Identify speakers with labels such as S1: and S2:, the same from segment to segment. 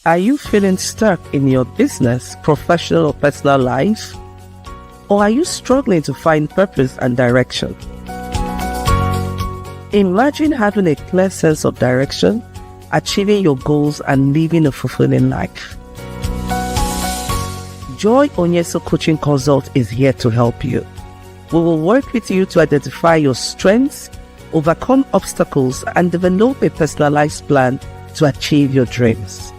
S1: Are you feeling stuck in your business, professional or personal life? Or are you struggling to find purpose and direction? Imagine having a clear sense of direction, achieving your goals and living a fulfilling life. Joy Onyesoh Coaching Consult is here to help you. We will work with you to identify your strengths, overcome obstacles, and develop a personalized plan to achieve your dreams.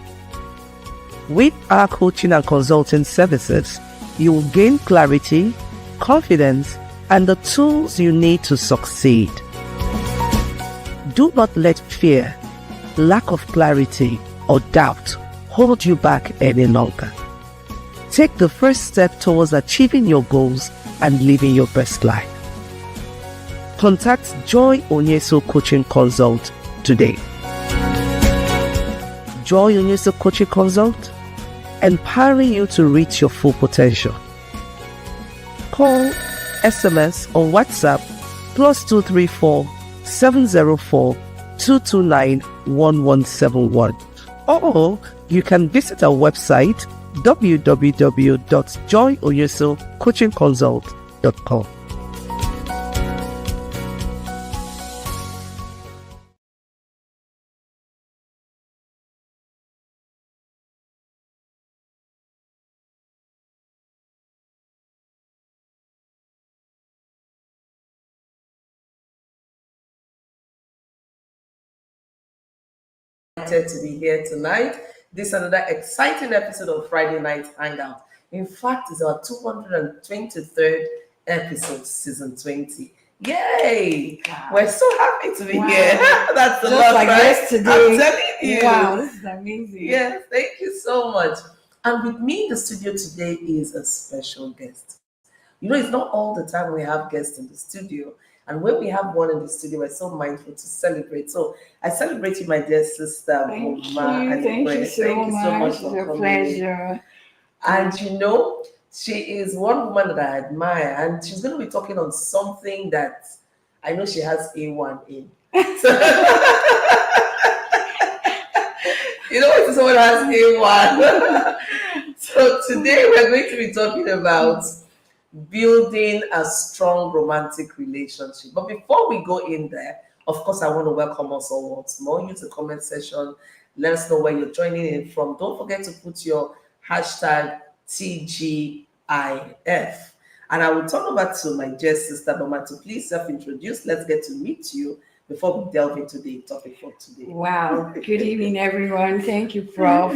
S1: With our coaching and consulting services, you will gain clarity, confidence, and the tools you need to succeed. Do not let fear, lack of clarity, or doubt hold you back any longer. Take the first step towards achieving your goals and living your best life. Contact Joy Onyesoh Coaching Consult today. Joy Onyesoh Coaching Consult, empowering you to reach your full potential. Call, SMS, or WhatsApp +234 704 229 1171. Or you can visit our website www.joyonyesohcoachingconsult.com. To be here tonight. This is another exciting episode of Friday Night Hangout. In fact, it's our 223rd episode, season 20. Yay! Wow. We're so happy to be here. That's a lot,
S2: like
S1: right?
S2: Yesterday.
S1: I'm telling you.
S2: Wow, this is amazing.
S1: Yes, thank you so much. And with me in the studio today is a special guest. You know, it's not all the time we have guests in the studio. And when we have one in the studio, we're so mindful to celebrate. So I celebrate you, my dear sister.
S2: Thank you so much for coming. Pleasure.
S1: And you know, she is one woman that I admire, and she's going to be talking on something that I know she has A1 in. So, you know, when someone has A1. So today we're going to be talking about building a strong romantic relationship. But before we go in there, of course, I want to welcome us all once more. Use the comment section. Let us know where you're joining in from. Don't forget to put your hashtag TGIF. And I will turn over to my dear sister, Mama, to please self-introduce. Let's get to meet you before we delve into the topic for today.
S2: Wow. Good evening, everyone. Thank you, Prof.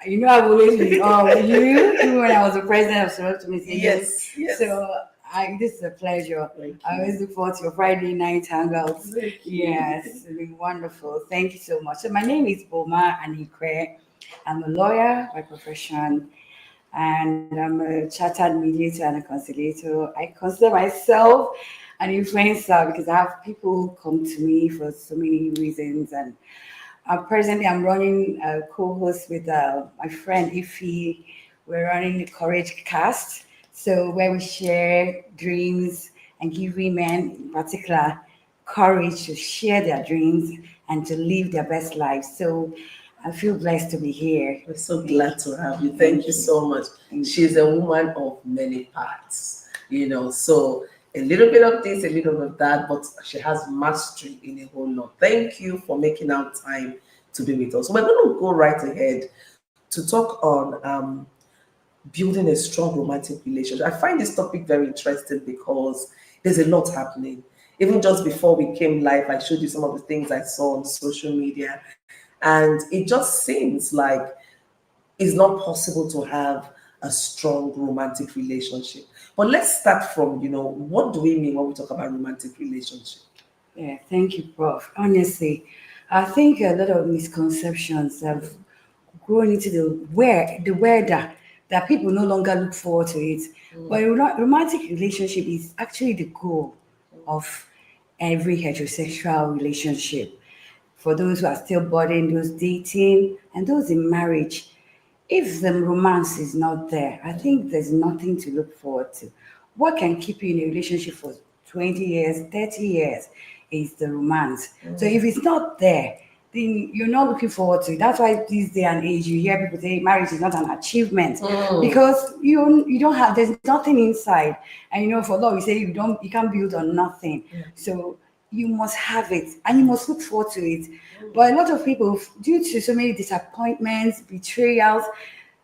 S2: You know, I've always been with you, even when I was the president of Select Committee.
S1: Yes.
S2: So this is a pleasure. I always look forward to your Friday night hangouts. Yes, it's been wonderful. Thank you so much. So my name is Boma Anikwe. I'm a lawyer by profession, and I'm a chartered mediator and a conciliator. I consider myself an influencer because I have people who come to me for so many reasons. And presently, I'm running a co-host with my friend Ify. We're running the Courage Cast, so where we share dreams and give women, in particular, courage to share their dreams and to live their best lives. So I feel blessed to be here.
S1: We're so glad to have you. Thank you so much. She's a woman of many parts, you know, so a little bit of this, a little bit of that, but she has mastery in a whole lot. Thank you for making out time to be with us. We're going to go right ahead to talk on building a strong romantic relationship. I find this topic very interesting because there's a lot happening. Even just before we came live, I showed you some of the things I saw on social media, and it just seems like it's not possible to have a strong romantic relationship. But let's start from, what do we mean when we talk about romantic relationship?
S2: Yeah, thank you, Prof. Honestly, I think a lot of misconceptions have grown into the weather that people no longer look forward to it. But a romantic relationship is actually the goal of every heterosexual relationship. For those who are still budding, those dating, and those in marriage, if the romance is not there, I think there's nothing to look forward to. What can keep you in a relationship for 20 years, 30 years is the romance. So if it's not there, then you're not looking forward to it. That's why this day and age you hear people say marriage is not an achievement because you don't have, there's nothing inside. And for law we say you can't build on nothing. So you must have it and you must look forward to it. But a lot of people, due to so many disappointments, betrayals,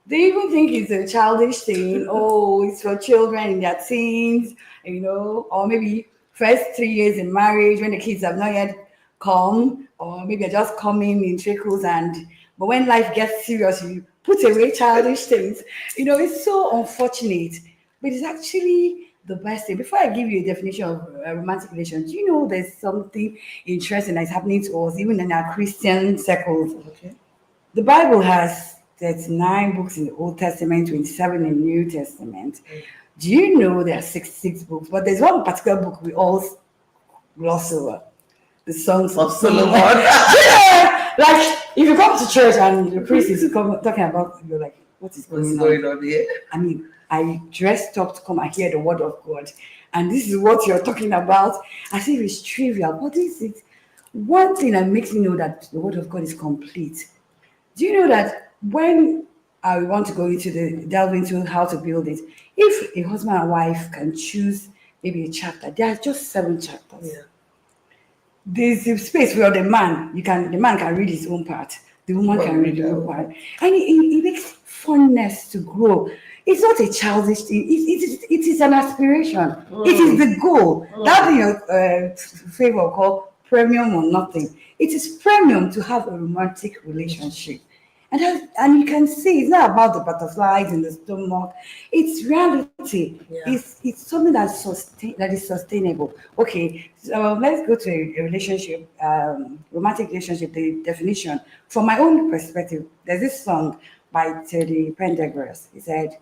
S2: they even think it's a childish thing. Oh, it's for children in their teens, or maybe first 3 years in marriage when the kids have not yet come, or maybe they're just coming in trickles. But when life gets serious, you put away childish things. It's so unfortunate, but it's actually the best thing. Before I give you a definition of a romantic relation, do you know there's something interesting that's happening to us, even in our Christian circles?
S1: Okay.
S2: The Bible has 39 books in the Old Testament, 27 in the New Testament. Do you know there are 66 books? But there's one particular book we all gloss over. The Songs of Solomon. Yeah! Like, if you come to church and the priest is talking about, you're like, what is going on
S1: here?
S2: I mean, I dressed up to come and hear the word of God. And this is what you're talking about, as if it's trivial. But this is one thing that makes me know that the word of God is complete. Do you know that when I want to delve into how to build it, if a husband and wife can choose maybe a chapter, there are just 7 chapters.
S1: Yeah.
S2: There's a space where the man can read his own part, the woman can read her own part, and it makes fondness to grow. It's not a childish thing. It is an aspiration. It is the goal. That in your favor called premium or nothing. It is premium to have a romantic relationship. And you can see it's not about the butterflies in the stomach. It's reality.
S1: Yeah.
S2: It's something that is sustainable. Okay, so let's go to a relationship, romantic relationship. The definition, from my own perspective, there's this song by Teddy Pendergrass. He said,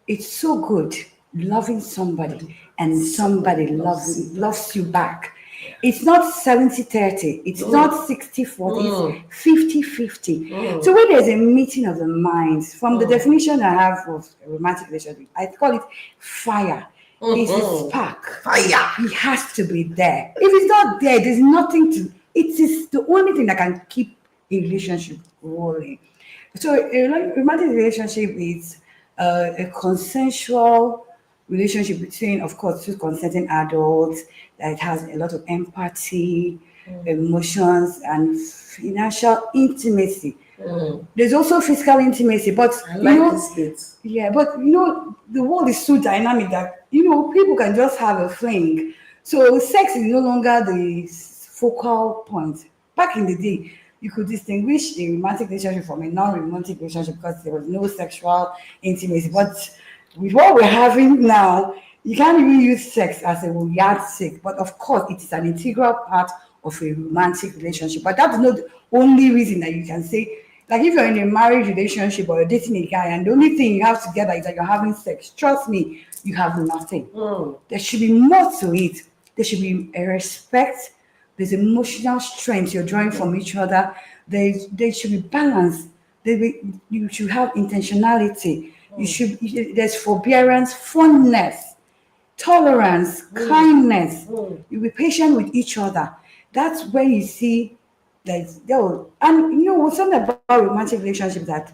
S2: "It's so good loving somebody and somebody loves you back. It's not 70-30. It's not 60-40. It's 50-50. So when there's a meeting of the minds, from the definition I have of a romantic relationship, I call it fire. It's a spark.
S1: Fire.
S2: It has to be there. If it's not there, there's nothing to. It is the only thing that can keep a relationship rolling. So a romantic relationship is a consensual relationship between, of course, two consenting adults, that has a lot of empathy, emotions, and financial intimacy. There's also physical intimacy, but
S1: I like this bit.
S2: yeah, but the world is so dynamic that people can just have a fling. So sex is no longer the focal point. Back in the day, you could distinguish a romantic relationship from a non-romantic relationship because there was no sexual intimacy. But with what we're having now, you can't even use sex as a yardstick. But of course, it is an integral part of a romantic relationship. But that's not the only reason that you can say, like if you're in a marriage relationship or you're dating a guy and the only thing you have together is that you're having sex, trust me, you have nothing. There should be more to it. There should be a respect. There's emotional strength you're drawing from each other. There should be balance. You should have intentionality. There's forbearance, fondness, tolerance, kindness. You'll be patient with each other. That's where you see that. And what's something about romantic relationships that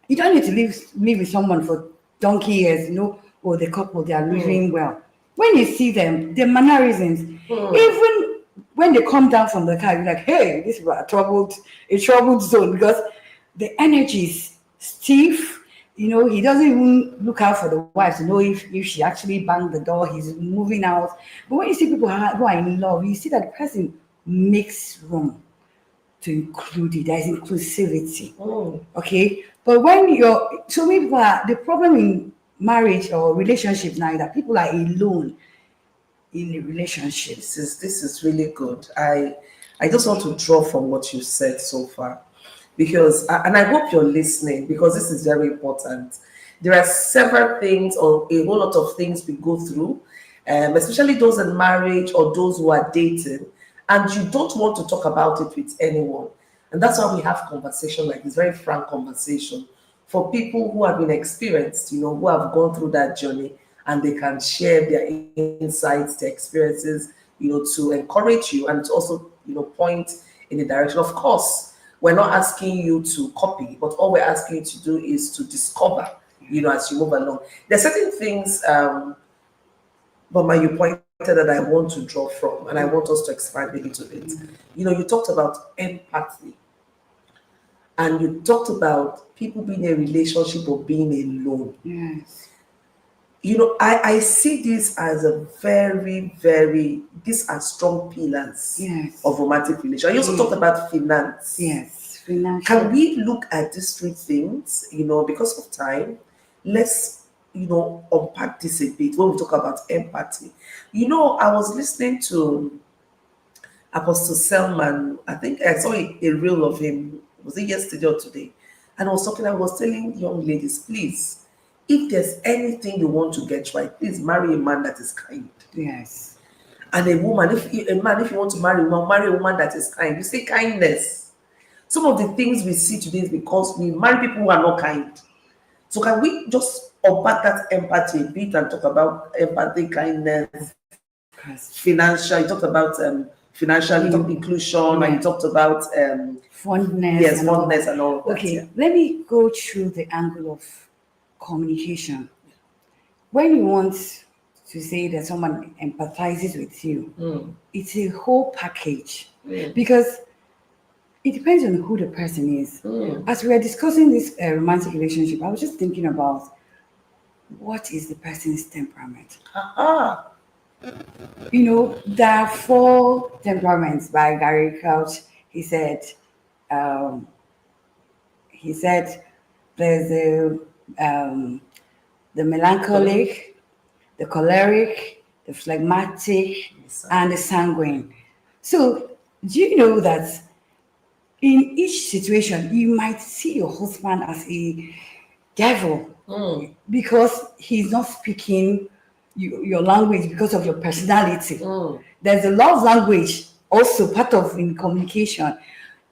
S2: you don't need to live with someone for donkey years, or the couple, they are living well. When you see them, their mannerisms, even when they come down from the car, you're like, hey, this is a troubled zone, because the energy is stiff. He doesn't even look out for the wife to know if she actually banged the door, he's moving out. But when you see people who are in love, you see that the person makes room to include it. There's inclusivity. Okay? But so many people the problem in marriage or relationships now is that people are alone in a relationship.
S1: This is really good. I just want to draw from what you said so far, because and I hope you're listening, because this is very important. There are several things, or a whole lot of things we go through, especially those in marriage or those who are dating, and you don't want to talk about it with anyone. And that's why we have conversation like this, very frank conversation, for people who have been experienced, who have gone through that journey, and they can share their insights, their experiences, to encourage you, and to also, point
S3: in a direction. Of course, we're not asking you to copy, but all we're asking you to do is to discover, as you move along. There's certain things, but you pointed that I want to draw from, and I want us to expand a little bit. You talked about empathy, and you talked about people being in a relationship or being alone.
S2: Yes.
S3: I see this as a very, very, these are strong pillars of romantic relationship. You also talked about finance.
S2: Yes, financial.
S3: Can we look at these three things, because of time? Let's, unpack this a bit when we talk about empathy. I was listening to Apostle Selman. I think I saw a reel of him. Was it yesterday or today? And I was telling young ladies, please, if there's anything you want to get right, please marry a man that is kind.
S2: Yes.
S3: And a woman, if you want to marry a woman that is kind. You say kindness. Some of the things we see today is because we marry people who are not kind. So can we just unpack that empathy a bit and talk about empathy, kindness, financial? You talked about financial inclusion, and you talked about
S2: fondness.
S3: Yes, fondness and all.
S2: Okay, let me go through the angle of communication. When you want to say that someone empathizes with you, it's a whole package because it depends on who the person is. As we were discussing this romantic relationship, I was just thinking about what is the person's temperament. There are 4 temperaments by Gary Crouch. He said there's the melancholic, the choleric, the phlegmatic, and the sanguine. So do you know that in each situation, you might see your husband as a devil because he's not speaking your language because of your personality. There's a love language also part of in communication.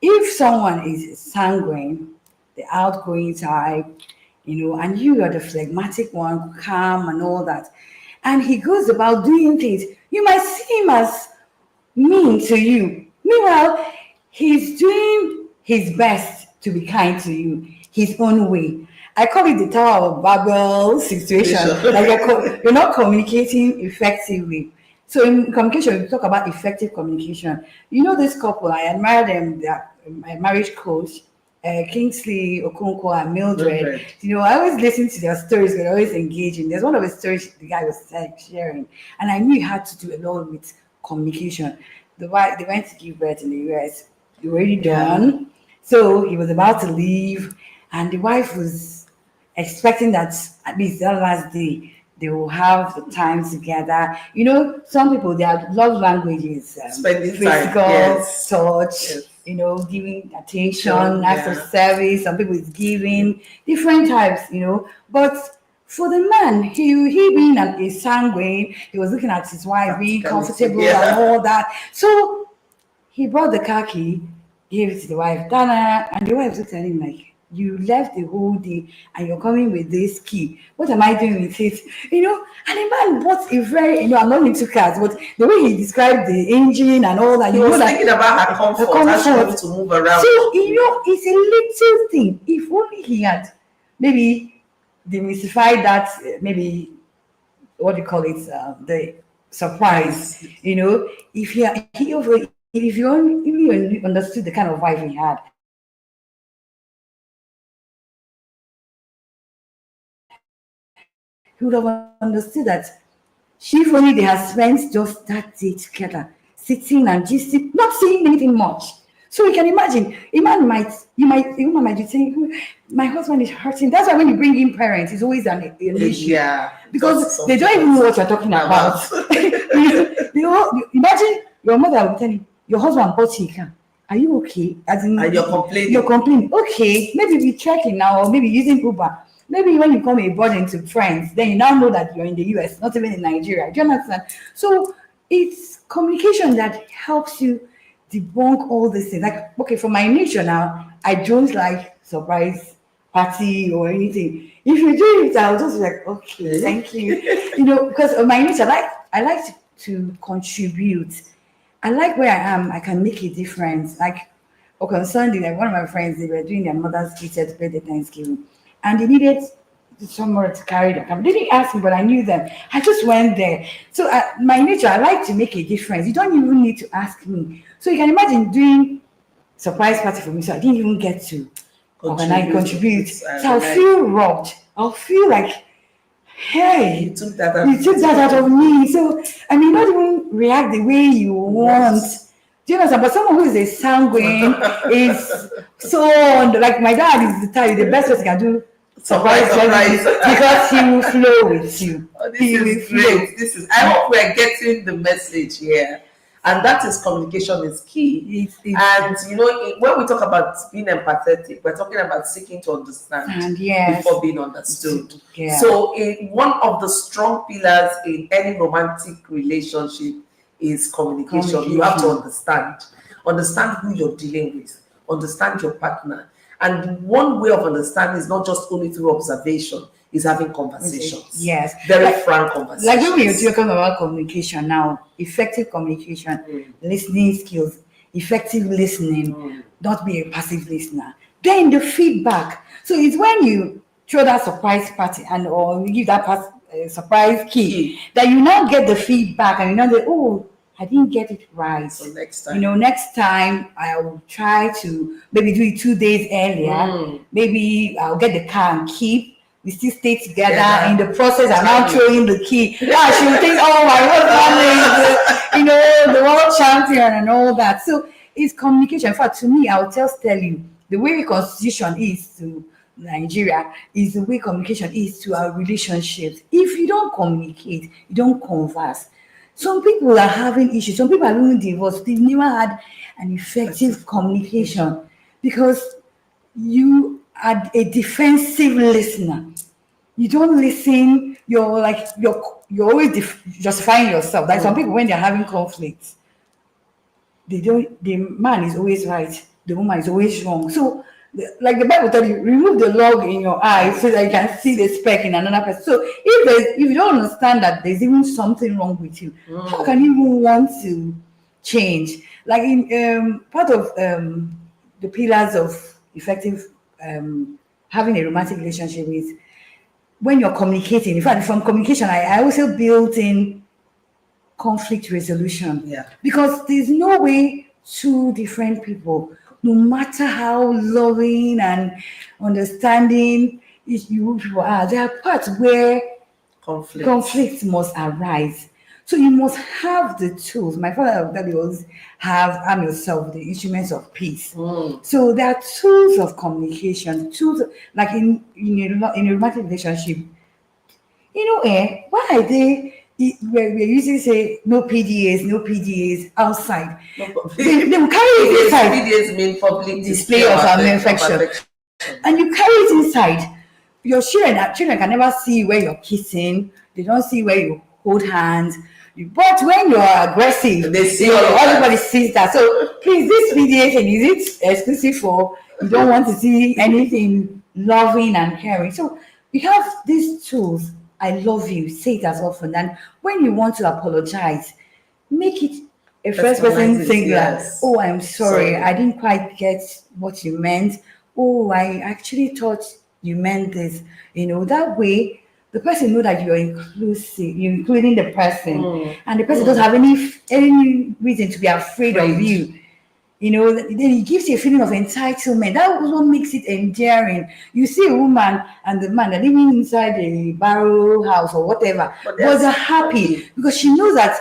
S2: If someone is sanguine, the outgoing type, and you are the phlegmatic one, calm and all that, and he goes about doing things, you might see him as mean to you. Meanwhile, he's doing his best to be kind to you, his own way. I call it the Tower of Babel situation. Like you're not communicating effectively. So in communication, we talk about effective communication. This couple, I admire them. They are my marriage coach, Kingsley Okonkwo and Mildred. I always listen to their stories. They're always engaging. There's one of the stories the guy was sharing, and I knew he had to do a lot with communication. They went to give birth in the US. They were already done. So he was about to leave, and the wife was expecting that at least that last day they will have the time together. Some people, their love language is physical, touch, giving attention, acts of service. Some people is giving different types, But for the man, he being a sanguine, he was looking at his wife being comfortable and all that. So he brought the car key, gave it to the wife, Dana, and the wife looked at him like, you left the whole day and you're coming with this key. What am I doing with it? And the man bought a very, I'm not into cars, but the way he described the engine and all that,
S3: he was thinking about her comfort. How she wants to move around.
S2: So, it's a little thing. If only he had maybe demystified that, maybe, what do you call it, the surprise, if you only understood the kind of wife he had, he would have understood that if only they had spent just that day together, sitting and just not saying anything much. So you can imagine, a woman might be saying, my husband is hurting. That's why when you bring in parents, it's always an issue.
S3: Yeah.
S2: Because they don't even know what you're talking about. Imagine your mother will tell you, your husband bought you a car. Are you okay?
S3: And you're complaining.
S2: You're complaining. Okay, maybe we're checking now, or maybe using Uber. Maybe when you come a burden to friends, then you now know that you're in the US, not even in Nigeria. Do you understand? So it's communication that helps you debunk all these things. Like, okay, for my nature now, I don't like surprise party or anything. If you do it, I'll just be like, okay, thank you. Because of my nature, I like to contribute. I like where I am. I can make a difference. Like, okay, on Sunday, like one of my friends, they were doing their mother's 80th birthday Thanksgiving, and they needed someone to carry the camera. They didn't ask me, but I knew them. I just went there. So my nature, I like to make a difference. You don't even need to ask me. So you can imagine doing surprise party for me. So I didn't even get to contribute. So I'll feel robbed. I'll feel like, hey,
S3: You took that
S2: out of me. So I may not even react the way you want. Do you understand? But someone who is a sanguine is so like my dad is the best person can do surprise because he will flow with you.
S3: Oh, this is great. I hope we're getting the message here. And that is communication is key. And when we talk about being empathetic, we're talking about seeking to understand before being understood.
S2: Yeah.
S3: So one of the strong pillars in any romantic relationship is communication. You have to understand who you're dealing with, understand your partner. And one way of understanding is not just only through observation, is having conversations.
S2: Yes.
S3: Very frank conversations.
S2: Like when we're talking about communication now, effective communication, listening skills, effective listening, not be a passive listener. Then the feedback. So it's when you throw that surprise party or you give that surprise key that you now get the feedback and you know that, oh, I didn't get it right.
S3: So next time.
S2: Next time I will try to maybe do it 2 days earlier. Maybe I'll get the car and keep. We still stay together. In the process, I'm now throwing the key. She will think, oh, my husband is the world champion and all that. So it's communication. In fact, to me, I'll just tell you, the way constitution is to Nigeria is the way communication is to our relationships. If you don't communicate, you don't converse. Some people are having issues. Some people are even divorced. They've never had an effective communication because you are a defensive listener. You don't listen. You're always justifying yourself. Like some people, when they're having conflicts, the man is always right. The woman is always wrong. So, like the Bible tells you, remove the log in your eye so that you can see the speck in another person. So if you don't understand that there's even something wrong with you, how can you even want to change? Like in part of the pillars of effective having a romantic relationship is when you're communicating. In fact, from communication, I also built in conflict resolution.
S3: Yeah.
S2: Because there's no way two different people, no matter how loving and understanding you people are, there are parts where conflicts must arise. So you must have the tools. My father would always have arm yourself the instruments of peace. So there are tools of communication, tools like in a romantic relationship. Why are they? We usually say no PDAs outside. They will carry it inside.
S3: PDAs mean public
S2: display of affection. And you carry it inside. Your children can never see where you're kissing. They don't see where you hold hands. But when you're aggressive,
S3: they see
S2: everybody sees that. So please, this PDA thing, is it exclusive for you don't want to see anything loving and caring? So we have these tools. I love you. Say it as often. And when you want to apologize, make it a first person thing.
S3: Yes.
S2: Oh, I'm sorry. I didn't quite get what you meant. Oh, I actually thought you meant this. That way the person know that you're inclusive, you're including the person, and the person doesn't have any reason to be afraid of you. Then it gives you a feeling of entitlement. That was what makes it endearing. You see a woman and the man are living inside a barrow house or whatever, but they're happy because she knows that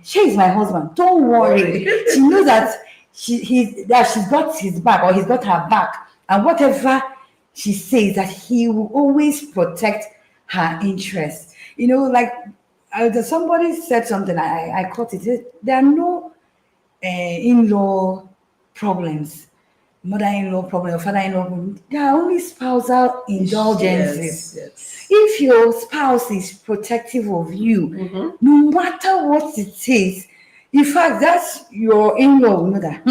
S2: she is my husband. Don't worry. She knows that she's got his back or he's got her back, and whatever she says, that he will always protect her interests. Like somebody said something. I caught it. There are no in-law problems, mother-in-law problem, or father-in-law problem. There are only spousal indulgences.
S3: Yes.
S2: If your spouse is protective of you, no matter what it is, in fact, that's your in-law will know that,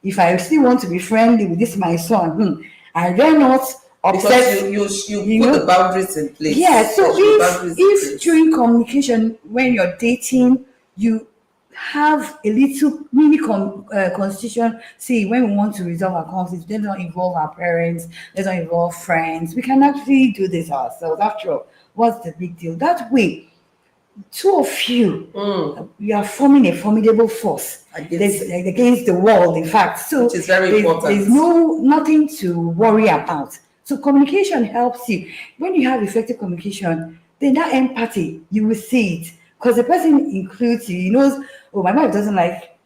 S2: if I still want to be friendly with this my son, I dare not upset.
S3: Because you put the boundaries in place.
S2: Yeah, so if during communication, when you're dating, you have a little mini constitution. See, when we want to resolve our conflicts, let's not involve our parents, let's not involve friends. We can actually do this ourselves. After all, what's the big deal? That way, two of you, you are forming a formidable force against the world, in fact. So
S3: which is very important.
S2: There's nothing to worry about. So communication helps you. When you have effective communication, then that empathy, you will see it. Because the person includes you. He knows, oh, my wife doesn't like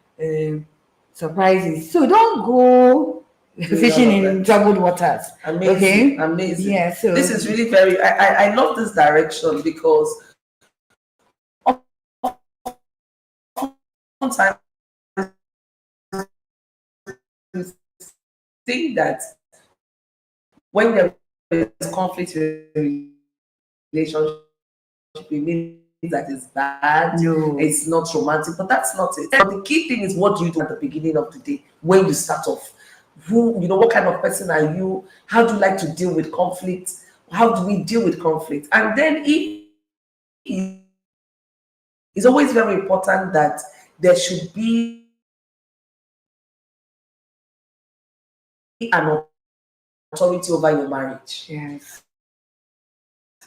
S2: surprises. So don't go fishing in troubled waters.
S3: Amazing.
S2: Okay?
S3: Amazing.
S2: Yeah, so
S3: this is really very, I love this direction, because sometimes you think that when there is conflict in relationship, it means that it's bad, it's not romantic, but that's not it. But the key thing is, what do you do at the beginning of the day when you start off? What kind of person are you? How do you like to deal with conflict? How do we deal with conflict? And then it's always very important that there should be an authority over your marriage.
S2: Yes.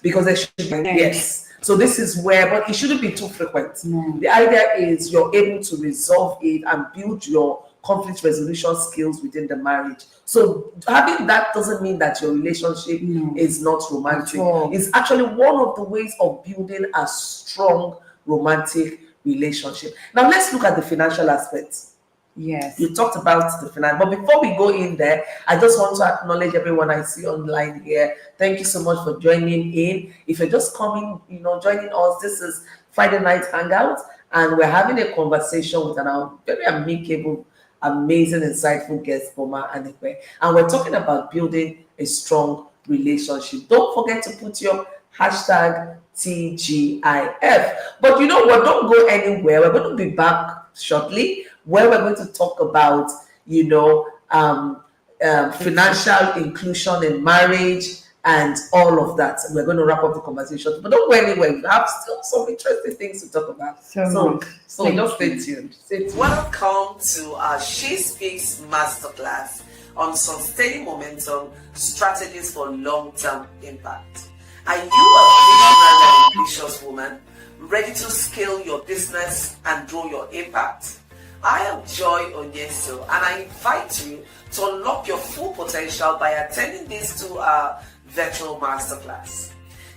S3: Because there should be, yes. So this is where, but it shouldn't be too frequent.
S2: No.
S3: The idea is you're able to resolve it and build your conflict resolution skills within the marriage. So having that doesn't mean that your relationship is not romantic. It's actually one of the ways of building a strong romantic relationship. Now let's look at the financial aspects.
S2: Yes.
S3: You talked about the finance, but before we go in there, I just want to acknowledge everyone I see online here. Thank you so much for joining in. If you're just coming, joining us, this is Friday Night Hangout, and we're having a conversation with an very amicable, amazing, insightful guest, Boma Anekwe, and we're talking about building a strong relationship. Don't forget to put your hashtag TGIF. But you know what? Don't go anywhere. We're going to be back shortly, where we're going to talk about, financial inclusion in marriage and all of that. We're going to wrap up the conversation, but don't go anywhere. We have still some interesting things to talk about. So just stay tuned. Welcome to our She Speaks Masterclass on sustaining momentum, strategies for long-term impact. Are you a visionary and ambitious woman, ready to scale your business and grow your impact? I am Joy Onyesoh, and I invite you to unlock your full potential by attending this 2-hour virtual masterclass.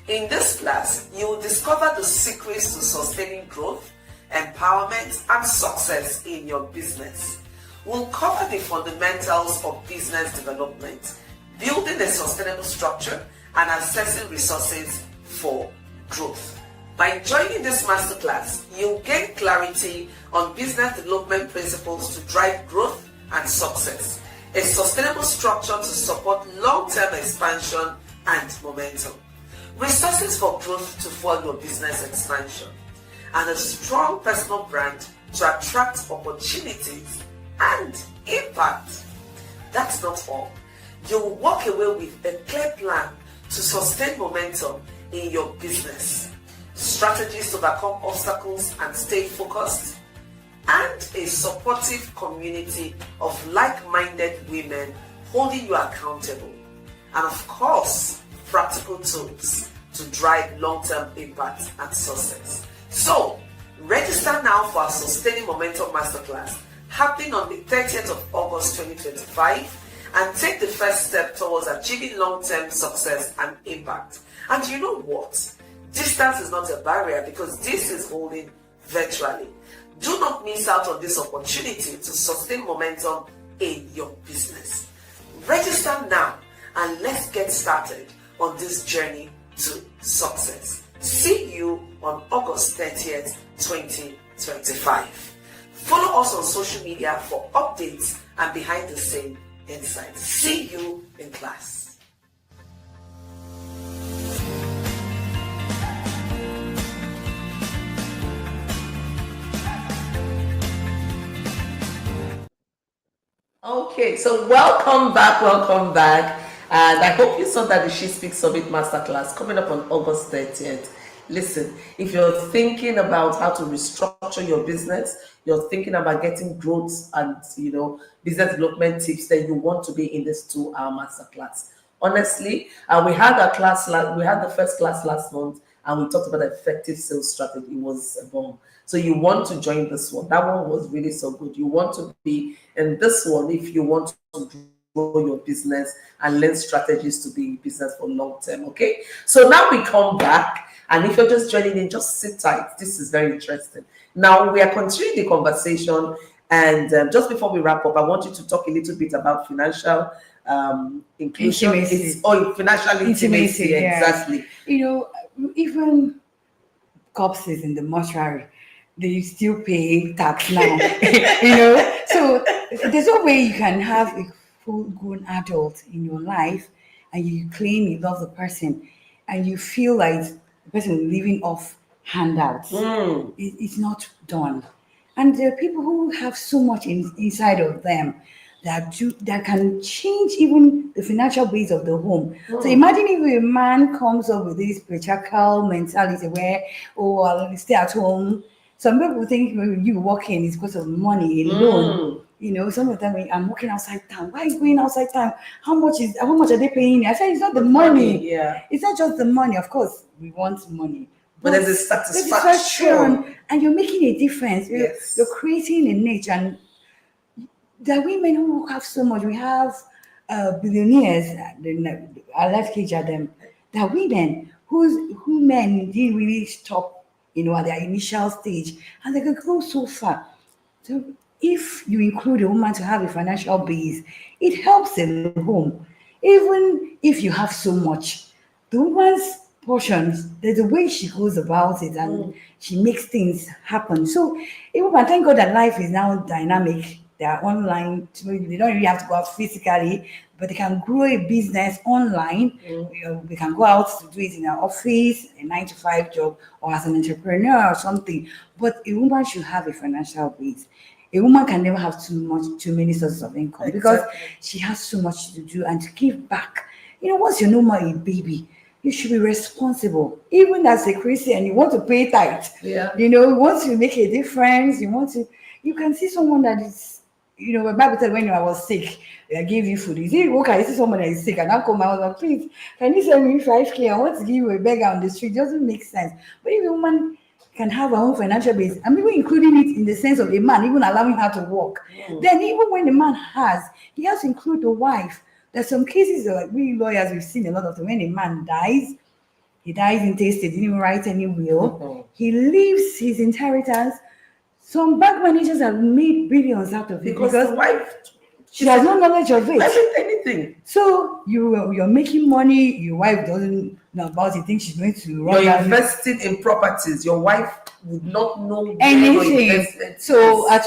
S3: In this class, you will discover the secrets to sustaining growth, empowerment, and success in your business. We'll cover the fundamentals of business development, building a sustainable structure, and assessing resources for growth. By joining this masterclass, you'll gain clarity on business development principles to drive growth and success, a sustainable structure to support long-term expansion and momentum, resources for growth to fuel your business expansion, and a strong personal brand to attract opportunities and impact. That's not all. You'll walk away with a clear plan to sustain momentum in your business, strategies to overcome obstacles and stay focused, and a supportive community of like-minded women holding you accountable, and of course, practical tools to drive long-term impact and success. So, register now for our Sustaining Momentum Masterclass happening on the 30th of August 2025, and take the first step towards achieving long-term success and impact. And you know what? Distance is not a barrier, because this is holding virtually. Do not miss out on this opportunity to sustain momentum in your business. Register now and let's get started on this journey to success. See you on August 30th, 2025. Follow us on social media for updates and behind the scene insights. See you in class. Okay, so welcome back. And I hope you saw that the She Speaks Summit Masterclass coming up on August 30th Listen, if you're thinking about how to restructure your business, you're thinking about getting growth and business development tips, then you want to be in this 2-hour masterclass. Honestly, we had a class we had the first class last month, and we talked about effective sales strategy. It was a bomb. So you want to join this one. That one was really so good. You want to be in this one if you want to grow your business and learn strategies to be in business for long term. Okay. So now we come back, and if you're just joining in, just sit tight. This is very interesting. Now we are continuing the conversation, and just before we wrap up, I want you to talk a little bit about financial inclusion.
S2: Intimacy.
S3: Financial intimacy.
S2: Yeah.
S3: Exactly.
S2: Even corpses in the mortuary, they still pay tax now. So there's no way you can have a full-grown adult in your life and you claim you love the person and you feel like the person is living off handouts. It's not done. And there are people who have so much inside of them that can change even the financial base of the home. So imagine if a man comes up with this patriarchal mentality where, oh, I'll stay at home. Some people think when you working is because of money alone. Some of them, I'm working outside town. Why are you going outside town? How much are they paying you? I said, it's not the money.
S3: Yeah.
S2: It's not just the money. Of course, we want money.
S3: But there's a satisfaction.
S2: And you're making a difference.
S3: Yes.
S2: You're creating a niche. And the women who have so much, we have billionaires, I like to at them. There are women who men didn't really stop, at their initial stage, and they can go so far. So if you include a woman to have a financial base, it helps the home. Even if you have so much, the woman's portions, there's a way she goes about it and she makes things happen. So a woman, thank God that life is now dynamic. They are online, so they don't really have to go out physically, but they can grow a business online. We can go out to do it in our office, a 9-to-5 job, or as an entrepreneur or something. But a woman should have a financial base. A woman can never have too many sources of income because she has so much to do and to give back. Once you're no more a baby, you should be responsible. Even as a Christian, you want to pay tithe.
S3: Yeah.
S2: Once you make a difference, you can see someone that is, the Bible said when I was sick, I gave you food. You see, okay, I see someone that is sick, and I call my husband, please, can you send me 5K? I want to give you a beggar on the street. It doesn't make sense. But if a woman can have her own financial base, and even including it in the sense of a man, even allowing her to work, then even when the man he has to include the wife. There's some cases like we lawyers, we've seen a lot of them. When a man dies, he dies intestate, didn't even write any will. He leaves his inheritance. Some bank managers have made billions out of it
S3: because the wife,
S2: she has no knowledge of it.
S3: Anything.
S2: So you're making money. Your wife doesn't know about it. Thinks she's going to run.
S3: You're invested in properties. Your wife would not know
S2: anything. So at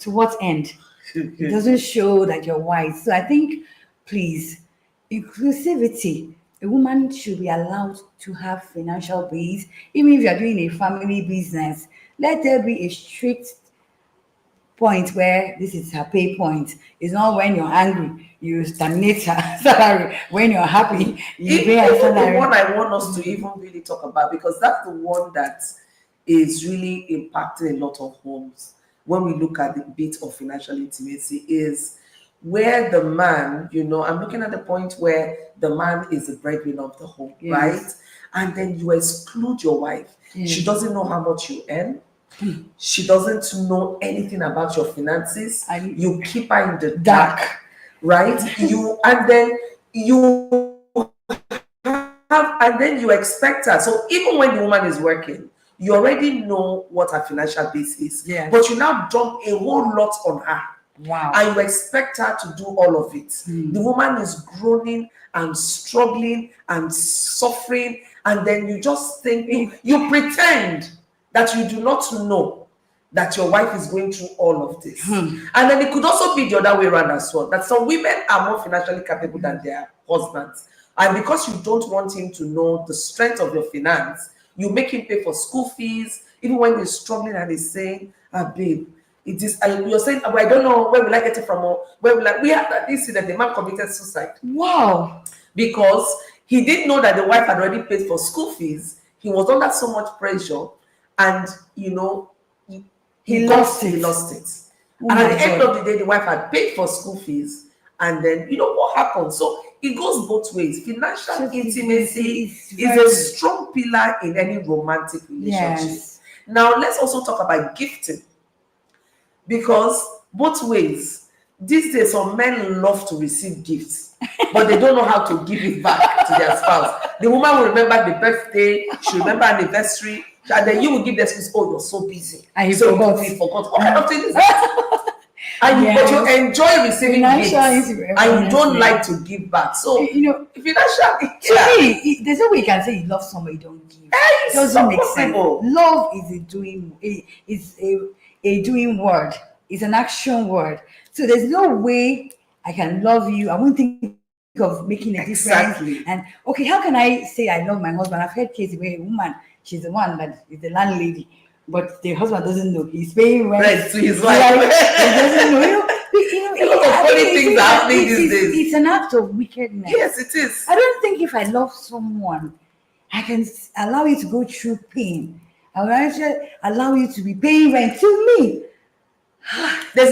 S2: what end? It doesn't show that you're wise. So I think, please, inclusivity. A woman should be allowed to have financial base, even if you're doing a family business. Let there be a strict point where this is her pay point. It's not when you're angry, you terminate her salary. When you're happy, you pay her salary.
S3: The one I want us to even really talk about, because that's the one that is really impacting a lot of homes when we look at the bit of financial intimacy, is where the man, I'm looking at the point where the man is the breadwinner of the home, right? And then you exclude your wife. She doesn't know how much you earn. She doesn't know anything about your finances. You keep her in the dark, right? And then you expect her. So even when the woman is working, you already know what her financial base is. But you now dump a whole lot on her.
S2: Wow.
S3: And you expect her to do all of it. The woman is groaning and struggling and suffering, and then you just think, you pretend that you do not know that your wife is going through all of this. And then it could also be the other way around as well, that some women are more financially capable than their husbands. And because you don't want him to know the strength of your finance, you make him pay for school fees, even when he's struggling and he's saying, babe, it is, you're saying, I don't know, where will I get it from? We have that incident, the man committed suicide.
S2: Wow.
S3: Because He didn't know that the wife had already paid for school fees. He was under so much pressure, and he lost it.
S2: Oh
S3: And at
S2: my
S3: the end
S2: God.
S3: of the day, the wife had paid for school fees, and then what happened? So it goes both ways. Financial
S2: Just
S3: intimacy
S2: is
S3: is a
S2: very-
S3: strong pillar in any romantic relationship.
S2: Yes.
S3: Now let's also talk about gifting, because both ways. These days, some men love to receive gifts, but they don't know how to give it back to their spouse. The woman will remember the birthday, she'll remember anniversary, and then you will give the excuse, "Oh, you're so busy,
S2: And you
S3: so
S2: forgot.
S3: you forgot." What kind of thing is that? And
S2: Yes.
S3: but you enjoy receiving
S2: Financial
S3: gifts,
S2: intimacy,
S3: and you don't
S2: honestly.
S3: like to give back. So financial,
S2: To me, there's no way you can say you love somebody you don't give. It doesn't
S3: not
S2: make
S3: possible.
S2: sense. Love is a doing word. It's an action word. So there's no way I can love you. I won't think of making a difference.
S3: Exactly.
S2: And okay, how can I say I love my husband? I've heard cases where a woman, she's the one that is the landlady, but the husband doesn't know. He's paying rent
S3: To his
S2: He
S3: wife.
S2: doesn't know.
S3: A lot of funny things are happening these days.
S2: It's an act of wickedness.
S3: Yes, it is.
S2: I don't think if I love someone, I can allow you to go through pain. I will actually allow you to be paying rent to me.
S3: There's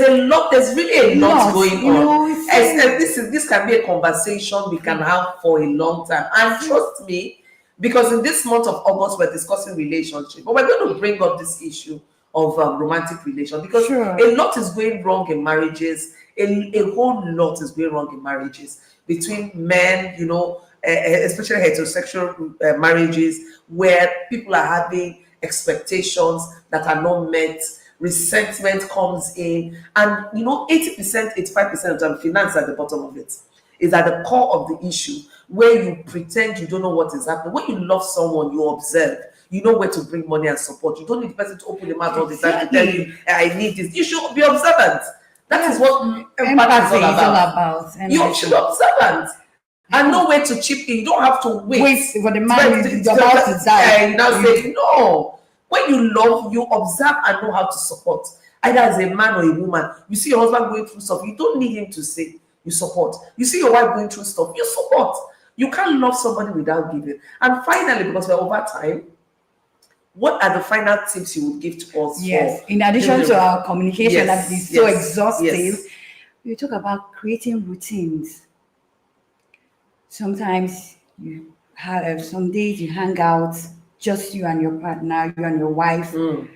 S3: really a lot going on.
S2: It's
S3: This can be a conversation we can have for a long time. And trust me, because in this month of August we're discussing relationship, but we're going to bring up this issue of romantic relation, because a lot is going wrong in marriages. A whole lot is going wrong in marriages between men, especially heterosexual marriages, where people are having expectations that are not met. Resentment comes in, and 80%, 85% of the time, finance at the bottom of it is at the core of the issue, where you pretend you don't know what is happening. When you love someone, you observe. You know where to bring money and support. You don't need the person to open the mouth all the time to tell you, "I need this." You should be observant. That is what empathy is all about. You should be observant and know where to chip in. You don't have to wait
S2: for the man is about to die.
S3: You now say no. When you love, you observe and know how to support. Either as a man or a woman, you see your husband going through stuff, you don't need him to say, you support. You see your wife going through stuff, you support. You can't love somebody without giving. And finally, because we're over time, what are the final tips you would give to us?
S2: Yes, in addition to our communication that is so exhaustive, we talk about creating routines. Sometimes you have some days you hang out, just you and your partner, you and your wife. You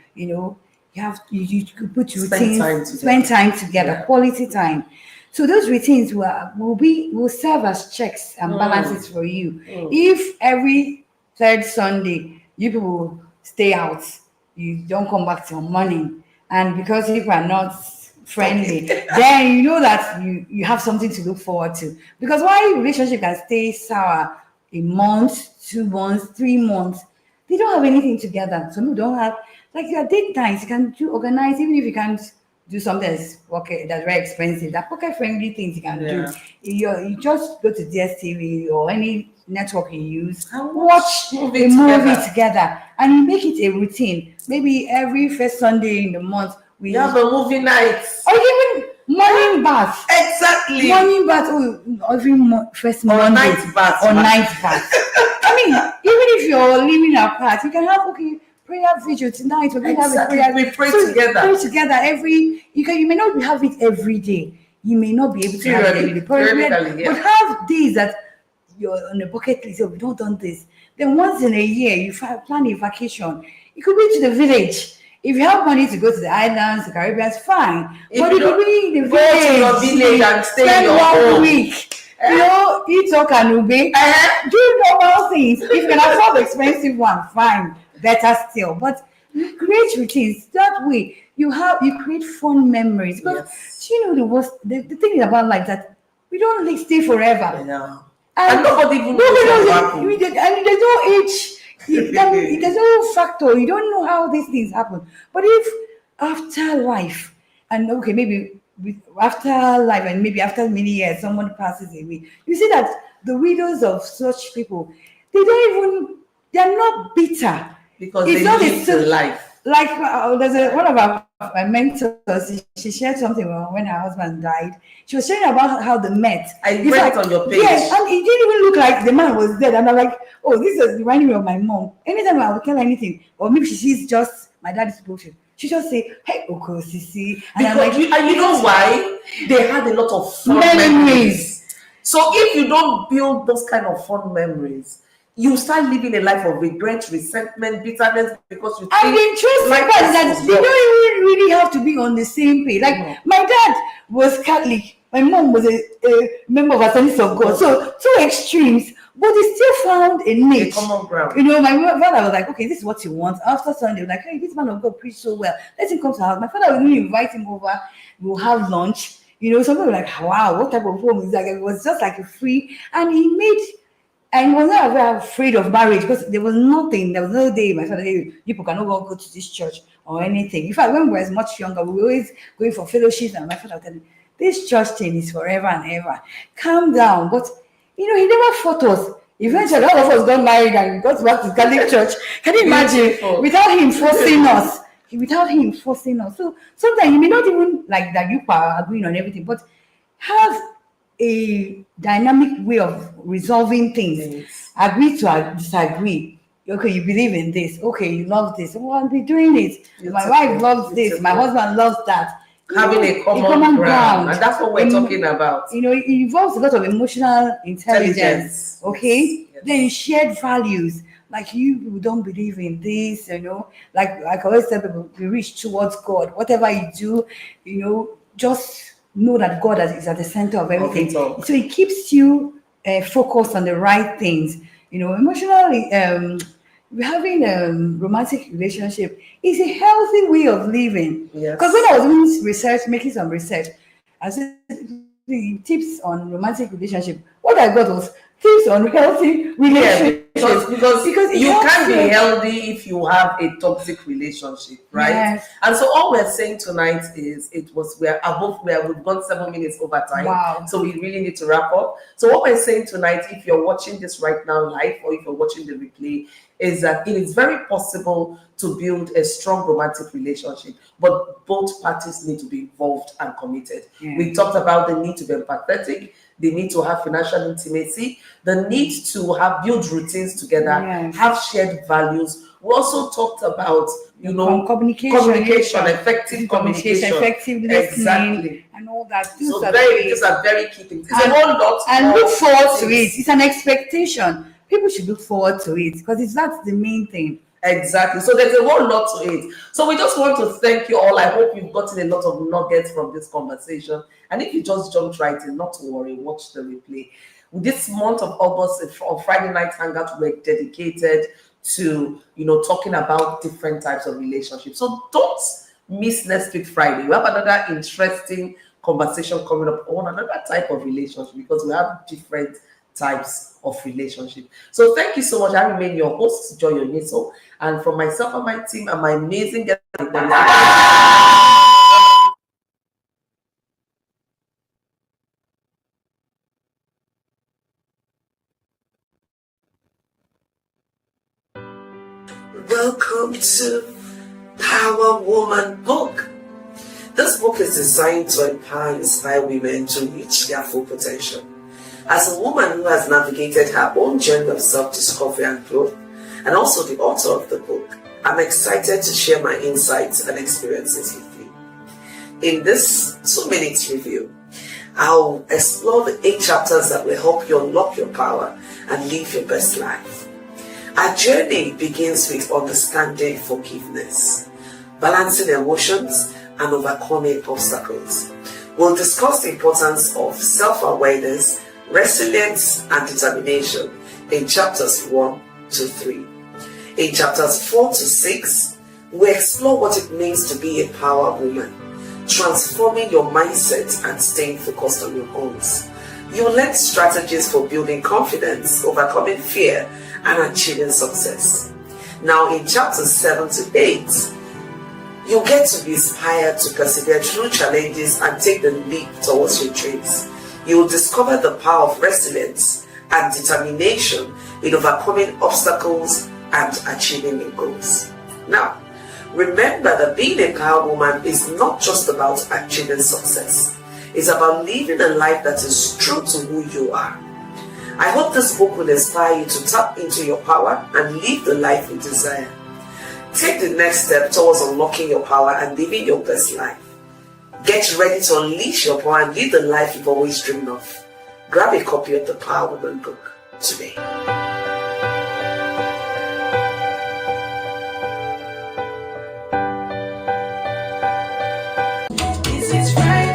S2: put routines, spend time together, quality time. So those routines will serve as checks and balances for you. If every third Sunday you people stay out, you don't come back till morning, and because people are not friendly, then you know that you have something to look forward to. Because why relationship can stay sour a month, 2 months, 3 months, they don't have anything together. Some people don't have, like, your date times, you can organize, even if you can't do something that's very expensive. That pocket friendly things you can do. You just go to DSTV or any network you use, watch a movie together, and you make it a routine. Maybe every first Sunday in the month we
S3: have a movie night,
S2: or even morning bath.
S3: Exactly,
S2: morning bath. Every first Monday
S3: or night bath.
S2: I mean, even if you're living apart, you can have prayer vigil tonight. We're going to have a prayer.
S3: We pray together.
S2: Pray together you may not have it every day. You may not be able to have it every day. But have days that you're on a bucket list. We've not done this. Then once in a year, you plan a vacation. It could be to the village. If you have money to go to the islands, the Caribbean, it's fine. But it could be the
S3: village and stay in your
S2: home. Week. Eat or canube. Do normal things. If you can afford the expensive one, fine. Better still. But you create routines. That way, you create fun memories. But the thing about life that we don't stay forever.
S3: Yeah. And nobody even knows what happened.
S2: And there's no age. There's no factor. You don't know how these things happen. But if after life, and maybe after life, and maybe after many years, someone passes away, you see that the widows of such people, they're not bitter.
S3: Because they lived the life.
S2: like one of our mentors, she shared something when her husband died. She was sharing about how they met.
S3: I read it on your page.
S2: Yes, and it didn't even look like the man was dead. And I'm like, oh, this is reminding me of my mom. Anytime I would tell her anything, or maybe she sees just my dad's bullshit, she just say, hey, Oko, Sisi. And I'm like,
S3: and you know why? They had a lot of fun memories. So if you don't build those kind of fun memories, you start living a life of regret, resentment, bitterness, because you
S2: and the truth is that they don't even really have to be on the same page. Like my dad was Catholic, my mom was a member of Assemblies of God. So two extremes, but they still found a niche.
S3: A common ground.
S2: You know, my father was like, okay, this is what you want. After Sunday, like, hey, this man of God preached so well. Let him come to our house. My father was going to invite him over. We'll have lunch. You know, some people were like, wow, what type of home is that? It was just like a free, and he made. And he was not very afraid of marriage because there was nothing. There was no day my father said, people cannot go to this church or anything. In fact, when we were much younger, we were always going for fellowships, and my father would tell me, this church thing is forever and ever. Calm down. But, you know, he never fought us. Eventually, all of us got married and got back to Catholic church. Can you imagine? Without him forcing us. So sometimes you may not even like that you are agreeing on everything, but have a dynamic way of resolving things.
S3: Yes.
S2: Agree to disagree. Okay, you believe in this. Okay, you love this. Well, I'll be doing it. My wife loves this. My husband loves that.
S3: Having a common ground. And that's what we're talking about.
S2: You know, it involves a lot of emotional intelligence. Okay? Yes. Then shared values. Like you people don't believe in this, you know. Like I always tell people, we reach towards God. Whatever you do, you know, just know that God is at the center of everything. So it keeps you focused on the right things. You know, emotionally, having a romantic relationship is a healthy way of living. Because when I was doing research, making some research, I said the tips on romantic relationship. What I got was tips on healthy relationships.
S3: Because you can't be healthy if you have a toxic relationship, right? Yes. And so all we're saying tonight is we've gone 7 minutes over time.
S2: Wow.
S3: So we really need to wrap up. So what we're saying tonight, if you're watching this right now live or if you're watching the replay, is that it is very possible to build a strong romantic relationship, but both parties need to be involved and committed. Yeah. We talked about the need to be empathetic, the need to have financial intimacy, the need to build routines together, yes, have shared values. We also talked about, you know, communication, effective communication,
S2: effective listening, exactly, and all that.
S3: These are very key things. It's a whole lot.
S2: And look forward to it. It's an expectation. People should look forward to it because that's the main thing.
S3: Exactly. So there's a whole lot to it. So we just want to thank you all. I hope you've gotten a lot of nuggets from this conversation. And if you just jumped right in, not to worry, watch the replay. This month of August, on Friday Night Hangout, we're dedicated to, you know, talking about different types of relationships. So don't miss next week Friday. We have another interesting conversation coming up on another type of relationship because we have different types of relationship. So thank you so much. I remain your host, Joy Onyesoh, and from myself and my team and my amazing guest. Welcome to Power Woman book. This book is designed to empower and inspire women to reach their full potential. As a woman who has navigated her own journey of self-discovery and growth, and also the author of the book, I'm excited to share my insights and experiences with you. In this 2-minute review, I'll explore the 8 chapters that will help you unlock your power and live your best life. Our journey begins with understanding forgiveness, balancing emotions, and overcoming obstacles. We'll discuss the importance of self-awareness, resilience, and determination in chapters 1 to 3. In chapters 4 to 6, we explore what it means to be a power woman, transforming your mindset and staying focused on your goals. You'll learn strategies for building confidence, overcoming fear, and achieving success. Now in chapters 7 to 8, you'll get to be inspired to persevere through challenges and take the leap towards your dreams. You will discover the power of resilience and determination in overcoming obstacles and achieving your goals. Now, Remember that being a power woman is not just about achieving success. It's about living a life that is true to who you are. I hope this book will inspire you to tap into your power and live the life you desire. Take the next step towards unlocking your power and living your best life. Get ready to unleash your power and live the life you've always dreamed of. Grab a copy of the Power Woman book today.
S2: This is right.